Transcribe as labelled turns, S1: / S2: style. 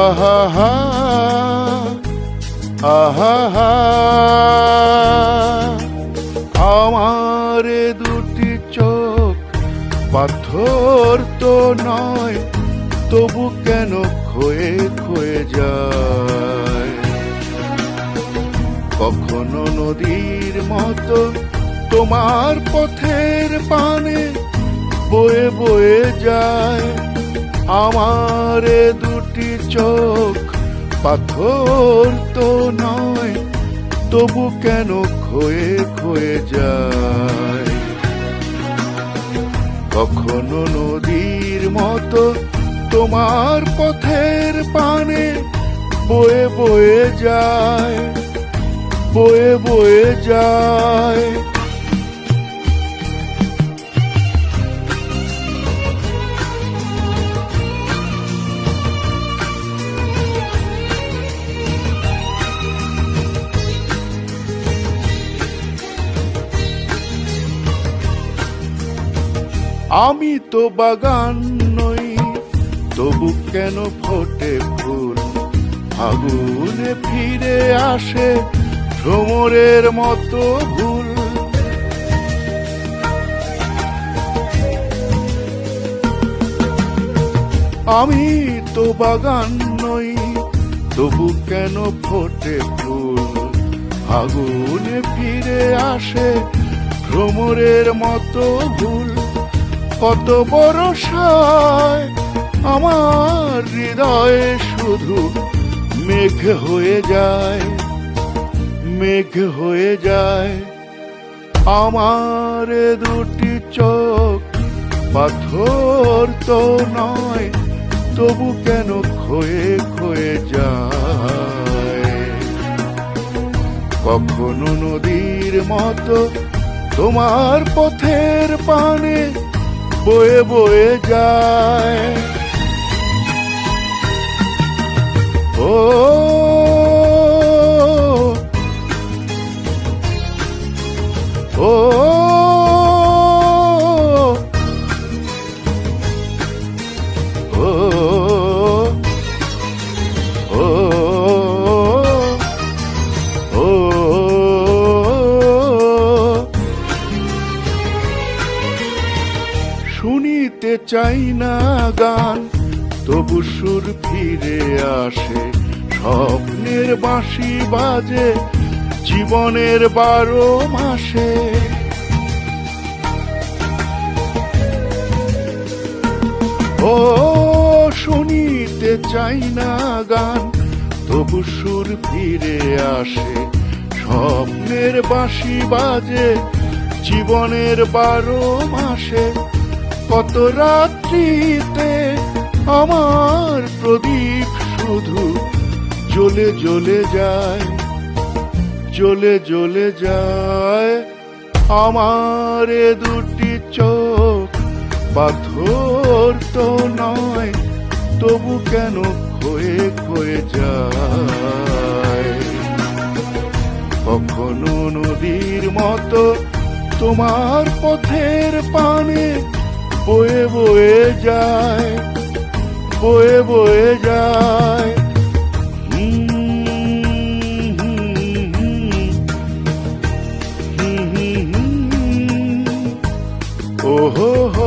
S1: আহা হা, আহা হা, আমার দুটি চোখ পাথর তো নয়, তবু কেন ক্ষয়ে ক্ষয়ে যায়। কখনো নদীর মতো তোমার পথের পানে বয়ে বয়ে যায়। আমার দুটি চোখ পাথর তো নয়, তবু কেন ক্ষয়ে ক্ষয়ে যায়। কখনো নদীর মতো তোমার পথের পানে বয়ে বয়ে যায়, বয়ে বয়ে যায়। আমি তো বাগান নই, তবু কেন ফোটে ফুল, আগুনে ফিরে আসে ভ্রমরের মতো ভুল। আমি তো বাগান নই, তবু কেন ফোটে ফুল, আগুনে ফিরে আসে ভ্রমরের মতো ভুল। কত বরষায় আমার হৃদয়ে শুধু মেঘ হয়ে যায়, মেঘ হয়ে যায়। আমার দুটি চোখ পাথর তো নয়, তবু কেন ক্ষয়ে ক্ষয়ে যায়। কখনো নদীর মতো তোমার পথের পানে বয়ে বয়ে যায়। ও ও ও ও শুনিতে চাই না গান, তবু সুর ফিরে আসে। স্বপ্নের বাঁশি বাজে জীবনের 12 মাসে। ও শুনিতে চাই না গান, তবু সুর ফিরে আসে। স্বপ্নের বাঁশি বাজে জীবনের 12 মাসে। কত রাত্রিতে আমার প্রদীপ শুধু জ্বলে জ্বলে যায়, জ্বলে জ্বলে যায়। আমার দুটি চোখ পাথর তো নয়, তবু কেন ক্ষয়ে ক্ষয়ে যায়। কখনো নদীর মতো তোমার পথের পানে বয়ে বয়ে যায়, বয়ে বয়ে যায়। ও হো।